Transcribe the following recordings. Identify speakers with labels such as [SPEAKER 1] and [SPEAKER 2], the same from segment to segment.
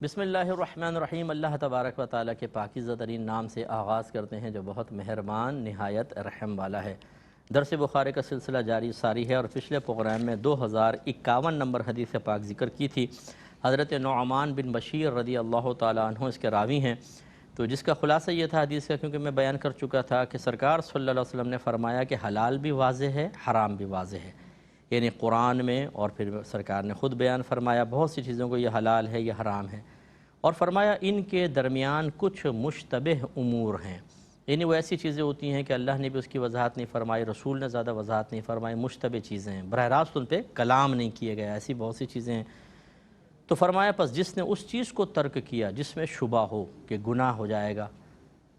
[SPEAKER 1] بسم اللہ الرحمن الرحیم۔ اللہ تبارک و تعالیٰ کے پاکیزہ ترین نام سے آغاز کرتے ہیں جو بہت مہربان نہایت رحم والا ہے۔ درس بخاری کا سلسلہ جاری ساری ہے اور پچھلے پروگرام میں 2051 نمبر حدیث پاک ذکر کی تھی۔ حضرت نعمان بن بشیر رضی اللہ تعالیٰ عنہ اس کے راوی ہیں، تو جس کا خلاصہ یہ تھا حدیث کا، کیونکہ میں بیان کر چکا تھا کہ سرکار صلی اللہ علیہ وسلم نے فرمایا کہ حلال بھی واضح ہے، حرام بھی واضح ہے، یعنی قرآن میں، اور پھر سرکار نے خود بیان فرمایا بہت سی چیزوں کو یہ حلال ہے یہ حرام ہے، اور فرمایا ان کے درمیان کچھ مشتبہ امور ہیں، یعنی وہ ایسی چیزیں ہوتی ہیں کہ اللہ نے بھی اس کی وضاحت نہیں فرمائی، رسول نے زیادہ وضاحت نہیں فرمائی، مشتبہ چیزیں ہیں، براہ راست ان پہ کلام نہیں کیے گئے، ایسی بہت سی چیزیں ہیں۔ تو فرمایا پس جس نے اس چیز کو ترک کیا جس میں شبہ ہو کہ گناہ ہو جائے گا،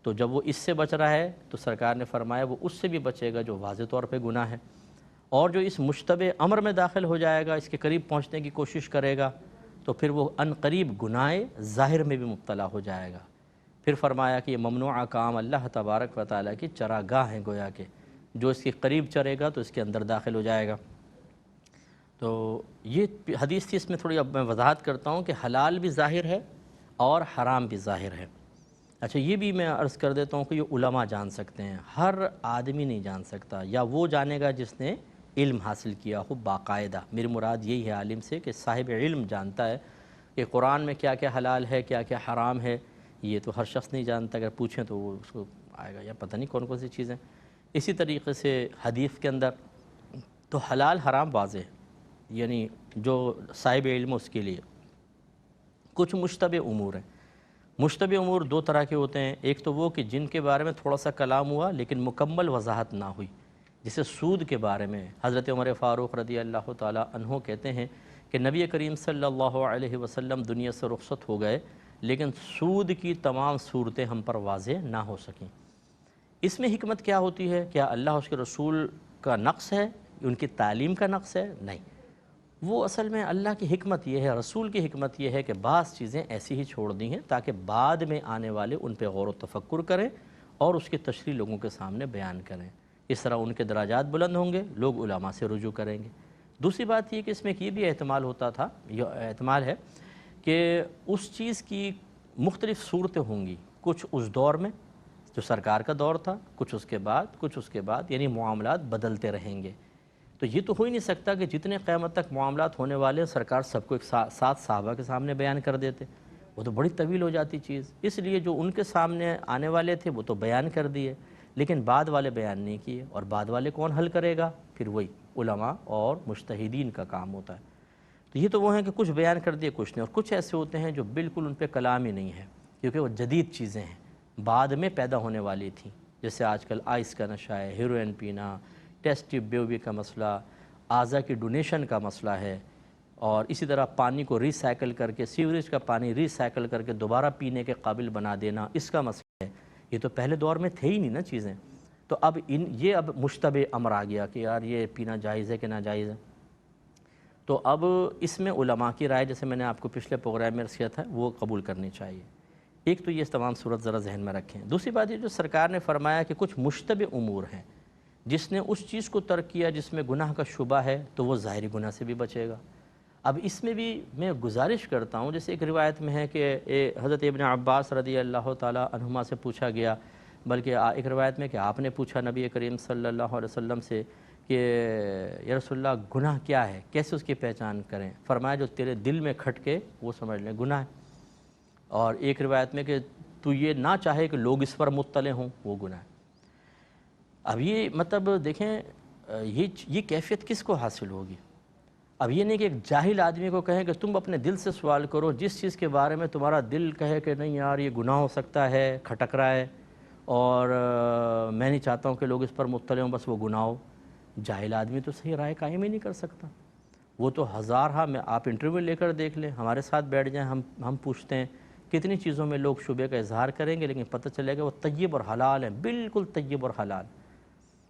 [SPEAKER 1] تو جب وہ اس سے بچ رہا ہے تو سرکار نے فرمایا وہ اس سے بھی بچے گا جو واضح طور پہ گناہ ہے، اور جو اس مشتبہ امر میں داخل ہو جائے گا، اس کے قریب پہنچنے کی کوشش کرے گا، تو پھر وہ ان قریب گناہ ظاہر میں بھی مبتلا ہو جائے گا۔ پھر فرمایا کہ یہ ممنوع کام اللہ تبارک و تعالیٰ کی چراگاہ ہیں، گویا کہ جو اس کے قریب چرے گا تو اس کے اندر داخل ہو جائے گا۔ تو یہ حدیث تھی، اس میں تھوڑی اب میں وضاحت کرتا ہوں کہ حلال بھی ظاہر ہے اور حرام بھی ظاہر ہے۔ اچھا، یہ بھی میں عرض کر دیتا ہوں کہ یہ علماء جان سکتے ہیں، ہر آدمی نہیں جان سکتا، یا وہ جانے گا جس نے علم حاصل کیا ہو باقاعدہ۔ میری مراد یہی ہے عالم سے کہ صاحب علم جانتا ہے کہ قرآن میں کیا کیا حلال ہے کیا کیا حرام ہے، یہ تو ہر شخص نہیں جانتا، اگر پوچھیں تو وہ اس کو آئے گا یا پتہ نہیں کون کون سی چیزیں۔ اسی طریقے سے حدیث کے اندر تو حلال حرام واضح ہے، یعنی جو صاحب علم اس کے لیے کچھ مشتبہ امور ہیں۔ مشتبہ امور دو طرح کے ہوتے ہیں، ایک تو وہ کہ جن کے بارے میں تھوڑا سا کلام ہوا لیکن مکمل وضاحت نہ ہوئی، جسے سود کے بارے میں حضرت عمر فاروق رضی اللہ تعالیٰ عنہ کہتے ہیں کہ نبی کریم صلی اللہ علیہ وسلم دنیا سے رخصت ہو گئے لیکن سود کی تمام صورتیں ہم پر واضح نہ ہو سکیں۔ اس میں حکمت کیا ہوتی ہے؟ کیا اللہ اس کے رسول کا نقص ہے، ان کی تعلیم کا نقص ہے؟ نہیں، وہ اصل میں اللہ کی حکمت یہ ہے، رسول کی حکمت یہ ہے کہ بعض چیزیں ایسی ہی چھوڑ دی ہیں تاکہ بعد میں آنے والے ان پہ غور و تفکر کریں اور اس کی تشریح لوگوں کے سامنے بیان کریں، اس طرح ان کے درجات بلند ہوں گے، لوگ علماء سے رجوع کریں گے۔ دوسری بات یہ کہ اس میں یہ بھی احتمال ہوتا تھا، یہ احتمال ہے کہ اس چیز کی مختلف صورتیں ہوں گی، کچھ اس دور میں جو سرکار کا دور تھا، کچھ اس کے بعد، یعنی معاملات بدلتے رہیں گے۔ تو یہ تو ہو ہی نہیں سکتا کہ جتنے قیامت تک معاملات ہونے والے ہیں سرکار سب کو ایک ساتھ صحابہ کے سامنے بیان کر دیتے، وہ تو بڑی طویل ہو جاتی چیز، اس لیے جو ان کے سامنے آنے والے تھے وہ تو بیان کر دیے لیکن بعد والے بیان نہیں کیے، اور بعد والے کون حل کرے گا؟ پھر وہی علماء اور مجتہدین کا کام ہوتا ہے۔ تو یہ تو وہ ہیں کہ کچھ بیان کر دیے کچھ نہیں، اور کچھ ایسے ہوتے ہیں جو بالکل ان پہ کلام ہی نہیں ہے کیونکہ وہ جدید چیزیں ہیں، بعد میں پیدا ہونے والی تھیں، جیسے آج کل آئس کا نشہ ہے، ہیروئن پینا، ٹیسٹ ٹیوب بیوبی کا مسئلہ، اعضاء کی ڈونیشن کا مسئلہ ہے، اور اسی طرح پانی کو ری سائیکل کر کے، سیوریج کا پانی ری سائیکل کر کے دوبارہ پینے کے قابل بنا دینا، اس کا مسئلہ ہے۔ یہ تو پہلے دور میں تھے ہی نہیں نا چیزیں، تو اب یہ مشتبہ امر آ گیا کہ یار یہ پینا جائز ہے کہ ناجائز ہے۔ تو اب اس میں علماء کی رائے، جیسے میں نے آپ کو پچھلے پروگرام میں عرض کیا تھا، وہ قبول کرنی چاہیے۔ ایک تو یہ تمام صورت ذرا ذہن میں رکھیں۔ دوسری بات یہ جو سرکار نے فرمایا کہ کچھ مشتبہ امور ہیں، جس نے اس چیز کو ترک کیا جس میں گناہ کا شبہ ہے تو وہ ظاہری گناہ سے بھی بچے گا۔ اب اس میں بھی میں گزارش کرتا ہوں، جیسے ایک روایت میں ہے کہ حضرت ابن عباس رضی اللہ تعالیٰ عنہما سے پوچھا گیا، بلکہ ایک روایت میں کہ آپ نے پوچھا نبی کریم صلی اللہ علیہ وسلم سے کہ یا رسول اللہ گناہ کیا ہے، کیسے اس کی پہچان کریں؟ فرمایا جو تیرے دل میں کھٹکے وہ سمجھ لیں گناہ ہے، اور ایک روایت میں کہ تو یہ نہ چاہے کہ لوگ اس پر مطلع ہوں وہ گناہ ہے۔ اب یہ مطلب دیکھیں یہ کیفیت کس کو حاصل ہوگی؟ اب یہ نہیں کہ ایک جاہل آدمی کو کہیں کہ تم اپنے دل سے سوال کرو، جس چیز کے بارے میں تمہارا دل کہے کہ نہیں یار یہ گناہ ہو سکتا ہے، کھٹک رہا ہے، اور میں نہیں چاہتا ہوں کہ لوگ اس پر مطلع ہوں، بس وہ گناہ ہو۔ جاہل آدمی تو صحیح رائے قائم ہی نہیں کر سکتا، وہ تو ہزارہا میں آپ انٹرویو لے کر دیکھ لیں، ہمارے ساتھ بیٹھ جائیں، ہم پوچھتے ہیں کتنی چیزوں میں لوگ شبے کا اظہار کریں گے لیکن پتہ چلے گا وہ طیب اور حلال ہیں، بالکل طیب اور حلال،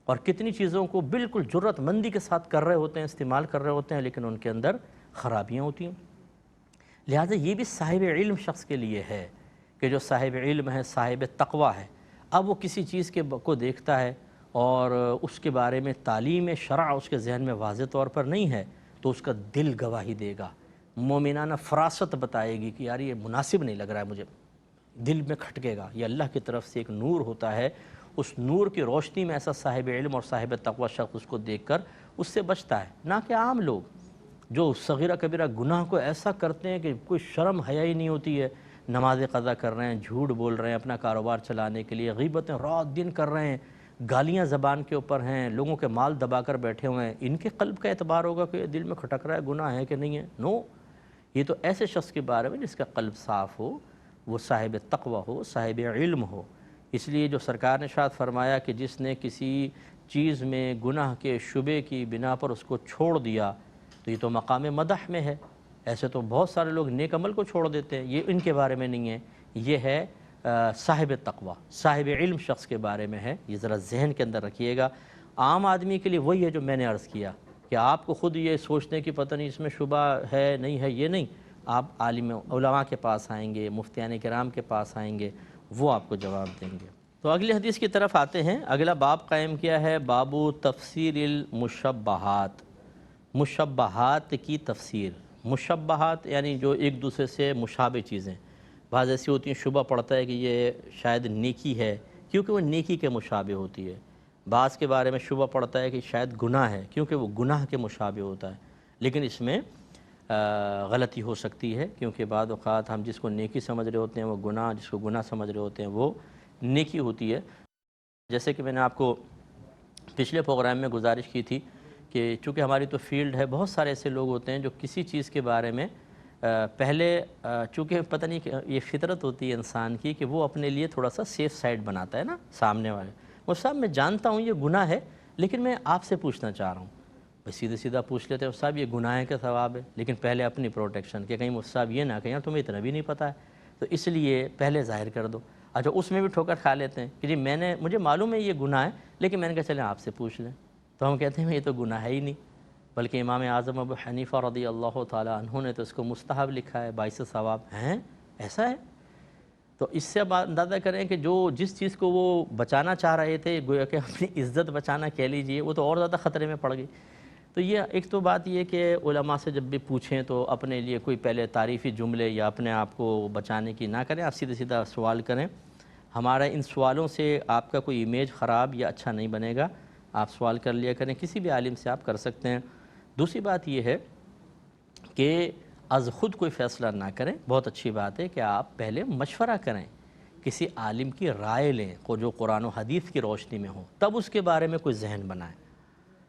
[SPEAKER 1] اور کتنی چیزوں کو بالکل جرات مندی کے ساتھ کر رہے ہوتے ہیں، استعمال کر رہے ہوتے ہیں، لیکن ان کے اندر خرابیاں ہوتی ہیں۔ لہٰذا یہ بھی صاحب علم شخص کے لیے ہے کہ جو صاحب علم ہے، صاحب تقویٰ ہے، اب وہ کسی چیز کو دیکھتا ہے اور اس کے بارے میں تعلیم شرع اس کے ذہن میں واضح طور پر نہیں ہے تو اس کا دل گواہی دے گا، مومنانہ فراست بتائے گی کہ یار یہ مناسب نہیں لگ رہا ہے مجھے، دل میں کھٹکے گا۔ یہ اللہ کی طرف سے ایک نور ہوتا ہے، اس نور کی روشنی میں ایسا صاحب علم اور صاحب تقوی شخص اس کو دیکھ کر اس سے بچتا ہے، نہ کہ عام لوگ جو صغیرہ کبیرہ گناہ کو ایسا کرتے ہیں کہ کوئی شرم حیا ہی نہیں ہوتی ہے، نماز قضا کر رہے ہیں، جھوٹ بول رہے ہیں اپنا کاروبار چلانے کے لیے، غیبتیں رات دن کر رہے ہیں، گالیاں زبان کے اوپر ہیں، لوگوں کے مال دبا کر بیٹھے ہوئے ہیں، ان کے قلب کا اعتبار ہوگا کہ دل میں کھٹک رہا ہے گناہ ہے کہ نہیں ہے؟ نو، یہ تو ایسے شخص کے بارے میں جس کا قلب صاف ہو، وہ صاحب تقوی ہو، صاحب علم ہو۔ اس لیے جو سرکار نے ارشاد فرمایا کہ جس نے کسی چیز میں گناہ کے شبے کی بنا پر اس کو چھوڑ دیا تو یہ تو مقام مدح میں ہے۔ ایسے تو بہت سارے لوگ نیک عمل کو چھوڑ دیتے ہیں، یہ ان کے بارے میں نہیں ہے، یہ ہے صاحب تقوی، صاحب علم شخص کے بارے میں ہے۔ یہ ذرا ذہن کے اندر رکھیے گا۔ عام آدمی کے لیے وہی ہے جو میں نے عرض کیا کہ آپ کو خود یہ سوچنے کی پتہ نہیں اس میں شبہ ہے نہیں ہے، یہ نہیں، آپ عالم علماء کے پاس آئیں گے، مفتیان کرام کے پاس آئیں گے، وہ آپ کو جواب دیں گے۔ تو اگلی حدیث کی طرف آتے ہیں۔ اگلا باب قائم کیا ہے، باب تفسیر المشبہات، مشبہات کی تفسیر۔ مشبہات یعنی جو ایک دوسرے سے مشابہ چیزیں، بعض ایسی ہوتی ہیں شبہ پڑتا ہے کہ یہ شاید نیکی ہے کیونکہ وہ نیکی کے مشابہ ہوتی ہے، بعض کے بارے میں شبہ پڑتا ہے کہ شاید گناہ ہے کیونکہ وہ گناہ کے مشابہ ہوتا ہے، لیکن اس میں غلطی ہو سکتی ہے کیونکہ بعض اوقات ہم جس کو نیکی سمجھ رہے ہوتے ہیں وہ گناہ، جس کو گناہ سمجھ رہے ہوتے ہیں وہ نیکی ہوتی ہے۔ جیسے کہ میں نے آپ کو پچھلے پروگرام میں گزارش کی تھی کہ چونکہ ہماری تو فیلڈ ہے، بہت سارے ایسے لوگ ہوتے ہیں جو کسی چیز کے بارے میں پہلے چونکہ پتہ نہیں کہ یہ فطرت ہوتی ہے انسان کی کہ وہ اپنے لیے تھوڑا سا سیف سائڈ بناتا ہے نا سامنے والے، وہ صاحب میں جانتا ہوں یہ گناہ ہے لیکن میں آپ سے پوچھنا چاہ رہا ہوں، بھائی سیدھے سیدھا پوچھ لیتے ہیں صاحب یہ گناہ کا ثواب ہے، لیکن پہلے اپنی پروٹیکشن کہ کہیں صاحب یہ نہ کہیں یار تمہیں اتنا بھی نہیں پتہ ہے، تو اس لیے پہلے ظاہر کر دو۔ اچھا اس میں بھی ٹھوکر کھا لیتے ہیں کہ جی مجھے معلوم ہے یہ گناہ ہے لیکن میں نے کہا چلیں آپ سے پوچھ لیں، تو ہم کہتے ہیں یہ تو گناہ ہے ہی نہیں، بلکہ امام اعظم ابو حنیفہ رضی اللہ تعالیٰ عنہ نے تو اس کو مستحب لکھا ہے، باعث ثواب ہیں، ایسا ہے؟ تو اس سے اب اندازہ کریں کہ جو جس چیز کو وہ بچانا چاہ رہے تھے گویا کہ اپنی عزت بچانا کہہ لیجئے، وہ تو اور زیادہ خطرے میں پڑ گئی۔ تو یہ ایک تو بات یہ کہ علماء سے جب بھی پوچھیں تو اپنے لیے کوئی پہلے تعریفی جملے یا اپنے آپ کو بچانے کی نہ کریں، آپ سیدھے سیدھا سوال کریں۔ ہمارا ان سوالوں سے آپ کا کوئی امیج خراب یا اچھا نہیں بنے گا، آپ سوال کر لیا کریں، کسی بھی عالم سے آپ کر سکتے ہیں۔ دوسری بات یہ ہے کہ از خود کوئی فیصلہ نہ کریں، بہت اچھی بات ہے کہ آپ پہلے مشورہ کریں، کسی عالم کی رائے لیں جو قرآن و حدیث کی روشنی میں ہو، تب اس کے بارے میں کوئی ذہن بنائیں۔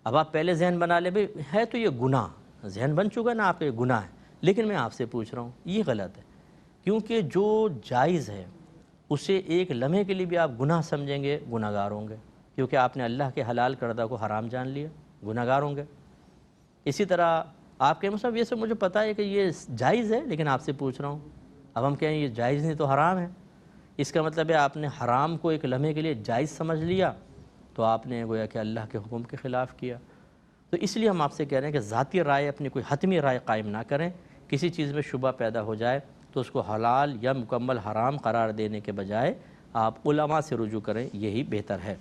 [SPEAKER 1] اب آپ پہلے ذہن بنا لیں بھئی ہے تو یہ گناہ، ذہن بن چکا نا آپ کا یہ گناہ ہے، لیکن میں آپ سے پوچھ رہا ہوں، یہ غلط ہے، کیونکہ جو جائز ہے اسے ایک لمحے کے لیے بھی آپ گناہ سمجھیں گے، گناہ گار ہوں گے، کیونکہ آپ نے اللہ کے حلال کردہ کو حرام جان لیا، گناہ گار ہوں گے۔ اسی طرح آپ کہیں صاحب یہ سب مجھے پتہ ہے کہ یہ جائز ہے لیکن آپ سے پوچھ رہا ہوں، اب ہم کہیں یہ جائز نہیں تو حرام ہے، اس کا مطلب ہے آپ نے حرام کو ایک لمحے کے لیے جائز سمجھ لیا تو آپ نے گویا کہ اللہ کے حکم کے خلاف کیا۔ تو اس لیے ہم آپ سے کہہ رہے ہیں کہ ذاتی رائے اپنی کوئی حتمی رائے قائم نہ کریں، کسی چیز میں شبہ پیدا ہو جائے تو اس کو حلال یا مکمل حرام قرار دینے کے بجائے آپ علماء سے رجوع کریں، یہی بہتر ہے۔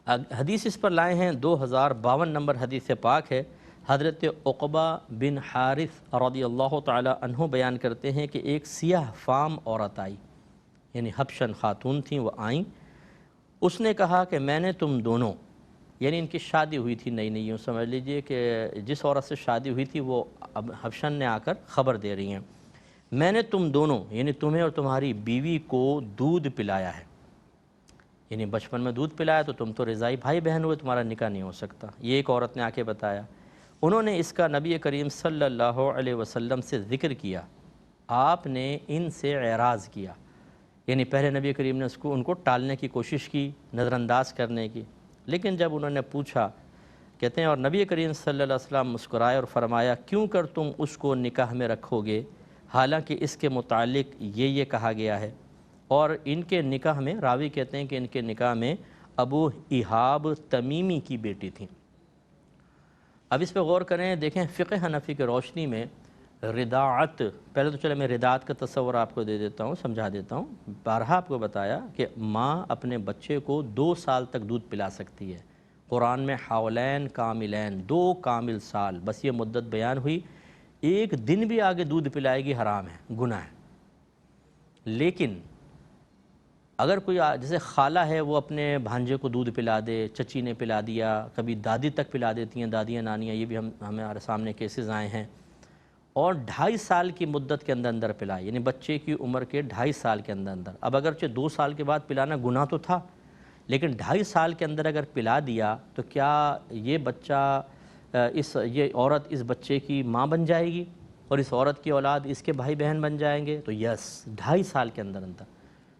[SPEAKER 1] حدیث اس پر لائے ہیں 2052 نمبر حدیث پاک ہے، حضرت عقبہ بن حارث رضی اللہ تعالی عنہ بیان کرتے ہیں کہ ایک سیاہ فام عورت آئی، یعنی حبشن خاتون تھیں، وہ آئیں، اس نے کہا کہ میں نے تم دونوں، یعنی ان کی شادی ہوئی تھی نئی نئی، یوں سمجھ لیجئے کہ جس عورت سے شادی ہوئی تھی وہ اب حبشن نے آ کر خبر دے رہی ہیں، میں نے تم دونوں یعنی تمہیں اور تمہاری بیوی کو دودھ پلایا ہے، یعنی بچپن میں دودھ پلایا تو تم تو رضائی بھائی بہن ہوئے، تمہارا نکاح نہیں ہو سکتا، یہ ایک عورت نے آ کے بتایا۔ انہوں نے اس کا نبی کریم صلی اللہ علیہ وسلم سے ذکر کیا، آپ نے ان سے اعراض کیا، یعنی پہلے نبی کریم نے ان کو ٹالنے کی کوشش کی، نظر انداز کرنے کی، لیکن جب انہوں نے پوچھا، کہتے ہیں اور نبی کریم صلی اللہ علیہ وسلم مسکرائے اور فرمایا کیوں کر تم اس کو نکاح میں رکھو گے، حالانکہ اس کے متعلق یہ کہا گیا ہے، اور ان کے نکاح میں راوی کہتے ہیں کہ ان کے نکاح میں ابو ایہاب تمیمی کی بیٹی تھیں۔ اب اس پہ غور کریں، دیکھیں فقہ حنفی کی روشنی میں رضاعت، پہلے تو چلے میں رضاعت کا تصور آپ کو دے دیتا ہوں، سمجھا دیتا ہوں، بارہا آپ کو بتایا کہ ماں اپنے بچے کو 2 سال تک دودھ پلا سکتی ہے، قرآن میں حولین کاملین، 2 کامل سال، بس یہ مدت بیان ہوئی ایک دن بھی آگے دودھ پلائے گی حرام ہے، گناہ ہے۔ لیکن اگر کوئی جیسے خالہ ہے وہ اپنے بھانجے کو دودھ پلا دے، چچی نے پلا دیا، کبھی دادی تک پلا دیتی ہیں، دادیاں نانیاں، یہ بھی ہمارے سامنے کیسز آئے ہیں، اور 2.5 سال کی مدت کے اندر اندر پلائے، یعنی بچے کی عمر کے 2.5 سال کے اندر اندر۔ اب اگرچہ 2 سال کے بعد پلانا گناہ تو تھا، لیکن 2.5 سال کے اندر اگر پلا دیا تو کیا یہ بچہ یہ عورت اس بچے کی ماں بن جائے گی اور اس عورت کی اولاد اس کے بھائی بہن بن جائیں گے؟ تو یس، 2.5 سال کے اندر اندر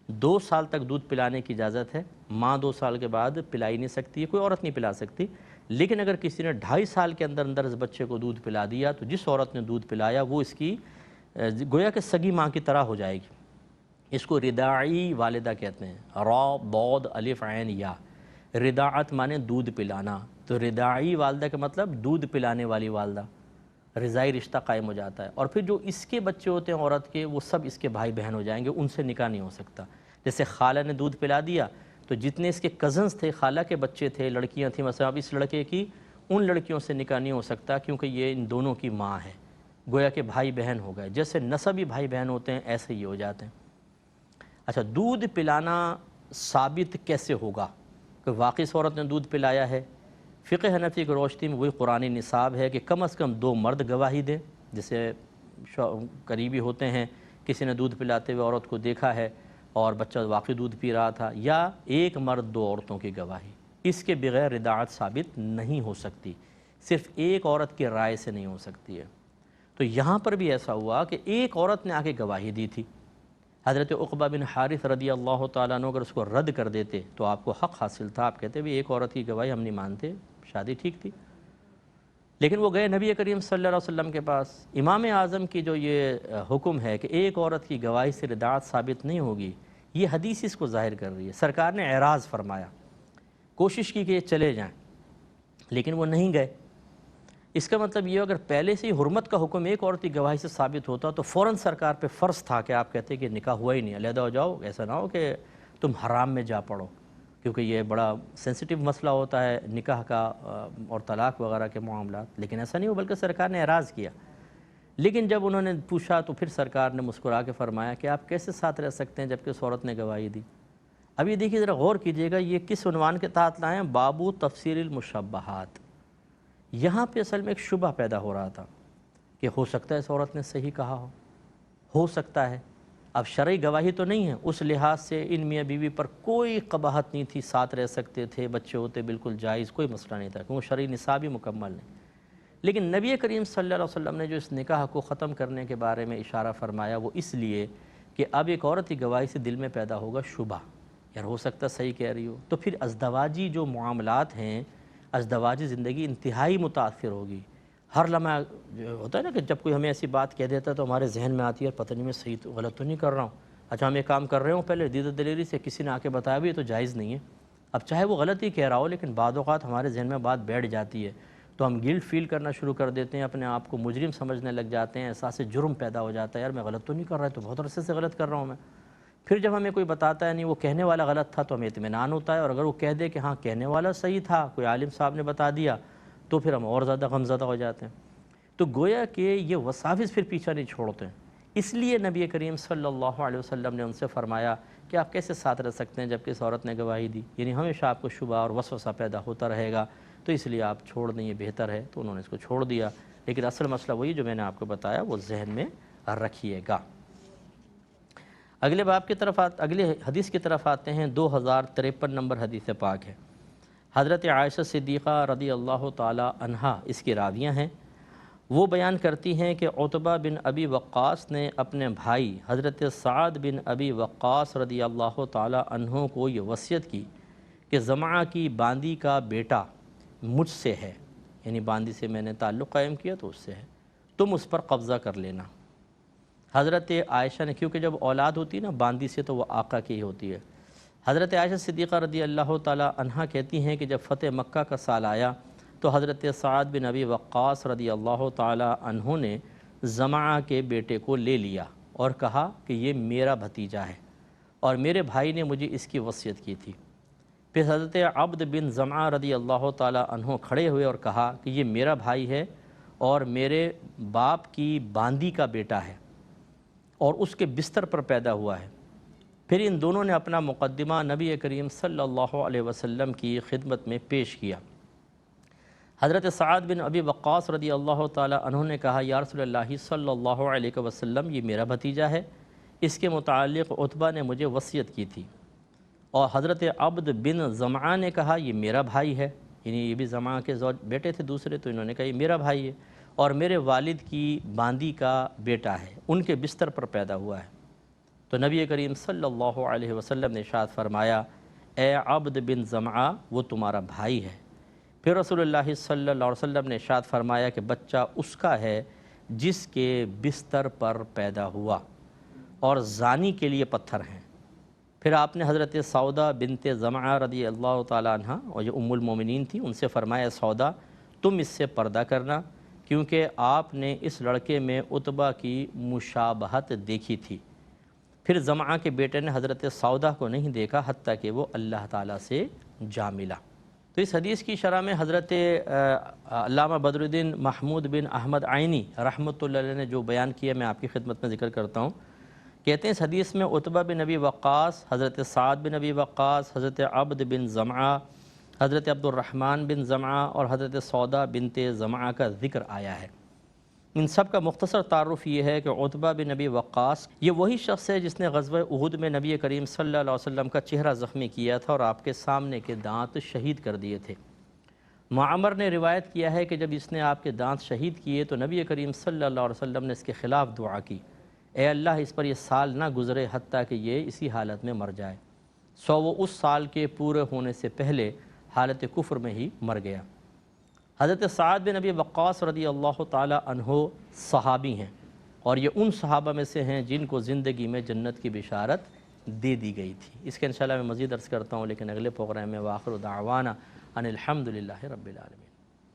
[SPEAKER 1] 2 سال تک دودھ پلانے کی اجازت ہے۔ ماں 2 سال کے بعد پلا ہی نہیں سکتی ہے، کوئی عورت نہیں پلا سکتی، لیکن اگر کسی نے 2.5 سال کے اندر اندر اس بچے کو دودھ پلا دیا تو جس عورت نے دودھ پلایا وہ اس کی گویا کہ سگی ماں کی طرح ہو جائے گی۔ اس کو رضاعی والدہ کہتے ہیں، را ضاد الف عین یا۔ رضاعت مانے دودھ پلانا، تو رضاعی والدہ کا مطلب دودھ پلانے والی والدہ، رضائی رشتہ قائم ہو جاتا ہے۔ اور پھر جو اس کے بچے ہوتے ہیں عورت کے، وہ سب اس کے بھائی بہن ہو جائیں گے، ان سے نکاح نہیں ہو سکتا۔ جیسے خالہ نے دودھ پلا دیا تو جتنے اس کے کزنز تھے، خالہ کے بچے تھے، لڑکیاں تھیں، مثلا اب اس لڑکے کی ان لڑکیوں سے نکاح نہیں ہو سکتا کیونکہ یہ ان دونوں کی ماں ہے، گویا کہ بھائی بہن ہو گئے، جیسے نسبی بھائی بہن ہوتے ہیں ایسے ہی ہو جاتے ہیں۔ اچھا، دودھ پلانا ثابت کیسے ہوگا کہ واقعی اس عورت نے دودھ پلایا ہے؟ فقہ حنفی کی روشنی میں وہی قرآنی نصاب ہے کہ کم از کم 2 مرد گواہی دیں، جیسے قریبی ہوتے ہیں، کسی نے دودھ پلاتے ہوئے عورت کو دیکھا ہے اور بچہ واقعی دودھ پی رہا تھا، یا 1 مرد 2 عورتوں کی گواہی، اس کے بغیر رضاعت ثابت نہیں ہو سکتی، صرف ایک عورت کی رائے سے نہیں ہو سکتی ہے۔ تو یہاں پر بھی ایسا ہوا کہ ایک عورت نے آ کے گواہی دی تھی، حضرت عقبہ بن حارث رضی اللہ تعالیٰ عنہ اگر اس کو رد کر دیتے تو آپ کو حق حاصل تھا، آپ کہتے بھی ایک عورت کی گواہی ہم نہیں مانتے، شادی ٹھیک تھی۔ لیکن وہ گئے نبی کریم صلی اللہ علیہ وسلم کے پاس، امام اعظم کی جو یہ حکم ہے کہ ایک عورت کی گواہی سے رضاعت ثابت نہیں ہوگی، یہ حدیث اس کو ظاہر کر رہی ہے۔ سرکار نے اعراض فرمایا، کوشش کی کہ یہ چلے جائیں، لیکن وہ نہیں گئے۔ اس کا مطلب یہ اگر پہلے سے ہی حرمت کا حکم ایک عورت کی گواہی سے ثابت ہوتا تو فوراً سرکار پہ فرض تھا کہ آپ کہتے کہ نکاح ہوا ہی نہیں، علیحدہ ہو جاؤ، ایسا نہ ہو کہ تم حرام میں جا پڑو، کیونکہ یہ بڑا سینسٹیو مسئلہ ہوتا ہے نکاح کا اور طلاق وغیرہ کے معاملات۔ لیکن ایسا نہیں ہو، بلکہ سرکار نے اعراض کیا۔ لیکن جب انہوں نے پوچھا تو پھر سرکار نے مسکرا کے فرمایا کہ آپ کیسے ساتھ رہ سکتے ہیں جبکہ اس عورت نے گواہی دی؟ اب یہ دیکھیے، ذرا غور کیجئے گا، یہ کس عنوان کے تحت لائیں؟ بابو تفسیر المشبہات۔ یہاں پہ اصل میں ایک شبہ پیدا ہو رہا تھا کہ ہو سکتا ہے اس عورت نے صحیح کہا ہو سکتا ہے۔ اب شرعی گواہی تو نہیں ہے، اس لحاظ سے ان میاں بیوی پر کوئی قباحت نہیں تھی، ساتھ رہ سکتے تھے، بچے ہوتے بالکل جائز، کوئی مسئلہ نہیں تھا کیونکہ شرعی نصاب ہی مکمل نہیں۔ لیکن نبی کریم صلی اللہ علیہ وسلم نے جو اس نکاح کو ختم کرنے کے بارے میں اشارہ فرمایا وہ اس لیے کہ اب ایک عورت کی گواہی سے دل میں پیدا ہوگا شبہ، یار ہو سکتا صحیح کہہ رہی ہو، تو پھر ازدواجی جو معاملات ہیں، ازدواجی زندگی انتہائی متاثر ہوگی۔ ہر لمحہ جو ہوتا ہے نا کہ جب کوئی ہمیں ایسی بات کہہ دیتا ہے تو ہمارے ذہن میں آتی ہے پتہ نہیں میں صحیح تو غلط تو نہیں کر رہا ہوں، اچھا ہم یہ کام کر رہے ہوں پہلے دیدہ دلیری سے کسی نے آ کے بتایا بھی یہ تو جائز نہیں ہے۔ اب چاہے وہ غلط ہی کہہ رہا ہو لیکن بعض اوقات ہمارے ذہن میں بات بیٹھ جاتی ہے تو ہم گلٹ فیل کرنا شروع کر دیتے ہیں، اپنے آپ کو مجرم سمجھنے لگ جاتے ہیں، احساس جرم پیدا ہو جاتا ہے، یار میں غلط تو نہیں کر رہا، تو بہت عرصے سے غلط کر رہا ہوں میں۔ پھر جب ہمیں کوئی بتاتا ہے نہیں وہ کہنے والا غلط تھا تو ہمیں اطمینان ہوتا ہے، اور اگر وہ کہہ دے کہ ہاں کہنے والا صحیح تھا، کوئی عالم صاحب نے بتا دیا، تو پھر ہم اور زیادہ غمزدہ ہو جاتے ہیں۔ تو گویا کہ یہ وساوس پھر پیچھا نہیں چھوڑتے ہیں، اس لیے نبی کریم صلی اللہ علیہ وسلم نے ان سے فرمایا کہ آپ کیسے ساتھ رہ سکتے ہیں جبکہ اس عورت نے گواہی دی، یعنی ہمیشہ آپ کو شبہ اور وسوسہ پیدا ہوتا رہے گا، تو اس لیے آپ چھوڑ دیں، یہ بہتر ہے۔ تو انہوں نے اس کو چھوڑ دیا، لیکن اصل مسئلہ وہی جو میں نے آپ کو بتایا وہ ذہن میں رکھیے گا۔ اگلے باب کی طرف اگلے حدیث کی طرف آتے ہیں، 2053 نمبر حدیث پاک ہے۔ حضرت عائشہ صدیقہ رضی اللہ تعالی عنہا اس کی راویہ ہیں، وہ بیان کرتی ہیں کہ عتبہ بن ابی وقاص نے اپنے بھائی حضرت سعد بن ابی وقاص رضی اللہ تعالی عنہ کو یہ وصیت کی کہ زمعہ کی باندی کا بیٹا مجھ سے ہے، یعنی باندی سے میں نے تعلق قائم کیا تو اس سے ہے، تم اس پر قبضہ کر لینا۔ حضرت عائشہ نے، کیونکہ جب اولاد ہوتی ہے نا باندی سے تو وہ آقا کی ہی ہوتی ہے، حضرت عائشہ صدیقہ رضی اللہ تعالی عنہا کہتی ہیں کہ جب فتح مکہ کا سال آیا تو حضرت سعد بن ابی وقاص رضی اللہ تعالی عنہ نے زمعہ کے بیٹے کو لے لیا اور کہا کہ یہ میرا بھتیجا ہے اور میرے بھائی نے مجھے اس کی وصیت کی تھی۔ پھر حضرت عبد بن زمعہ رضی اللہ تعالی عنہ کھڑے ہوئے اور کہا کہ یہ میرا بھائی ہے اور میرے باپ کی باندی کا بیٹا ہے اور اس کے بستر پر پیدا ہوا ہے۔ پھر ان دونوں نے اپنا مقدمہ نبی کریم صلی اللہ علیہ وسلم کی خدمت میں پیش کیا۔ حضرت سعد بن ابی وقاص رضی اللہ تعالیٰ عنہ نے کہا، یا رسول اللہ صلی اللہ علیہ وسلم، یہ میرا بھتیجا ہے، اس کے متعلق عتبہ نے مجھے وصیت کی تھی۔ اور حضرت عبد بن زمعہ نے کہا، یہ میرا بھائی ہے، یعنی یہ بھی زمعہ کے زوج بیٹے تھے دوسرے، تو انہوں نے کہا یہ میرا بھائی ہے اور میرے والد کی باندی کا بیٹا ہے، ان کے بستر پر پیدا ہوا ہے۔ تو نبی کریم صلی اللہ علیہ وسلم نے ارشاد فرمایا، اے عبد بن زمعہ، وہ تمہارا بھائی ہے۔ پھر رسول اللہ صلی اللہ علیہ وسلم نے ارشاد فرمایا کہ بچہ اس کا ہے جس کے بستر پر پیدا ہوا، اور زانی کے لیے پتھر ہیں۔ پھر آپ نے حضرت سودا بنت زمعہ رضی اللہ تعالیٰ عنہ، اور یہ ام المومنین تھی، ان سے فرمایا، سودا تم اس سے پردہ کرنا، کیونکہ آپ نے اس لڑکے میں عتبہ کی مشابہت دیکھی تھی۔ پھر زمعہ کے بیٹے نے حضرت سودا کو نہیں دیکھا حتیٰ کہ وہ اللہ تعالیٰ سے جا ملا۔ تو اس حدیث کی شرح میں حضرت علامہ بدر الدین محمود بن احمد عینی رحمۃ اللہ علیہ نے جو بیان کیا میں آپ کی خدمت میں ذکر کرتا ہوں۔ کہتے ہیں اس حدیث میں عتبہ بن ابی وقاص، حضرت سعد بن ابی وقاص، حضرت عبد بن زمعہ، حضرت عبد الرحمن بن زمعہ اور حضرت سودا بنت زمعہ کا ذکر آیا ہے۔ ان سب کا مختصر تعارف یہ ہے کہ عتبہ بن ابی وقاص یہ وہی شخص ہے جس نے غزوہ احد میں نبی کریم صلی اللہ علیہ وسلم کا چہرہ زخمی کیا تھا اور آپ کے سامنے کے دانت شہید کر دیے تھے۔ معمر نے روایت کیا ہے کہ جب اس نے آپ کے دانت شہید کیے تو نبی کریم صلی اللہ علیہ وسلم نے اس کے خلاف دعا کی، اے اللہ اس پر یہ سال نہ گزرے حتیٰ کہ یہ اسی حالت میں مر جائے۔ وہ اس سال کے پورے ہونے سے پہلے حالت کفر میں ہی مر گیا۔ حضرت سعد بن ابی وقاص رضی اللہ تعالیٰ عنہ صحابی ہیں، اور یہ ان صحابہ میں سے ہیں جن کو زندگی میں جنت کی بشارت دے دی گئی تھی۔ اس کے انشاءاللہ میں مزید عرض کرتا ہوں، لیکن اگلے پروگرام میں۔ وآخر دعوانا ان الحمد للہ رب العالمین۔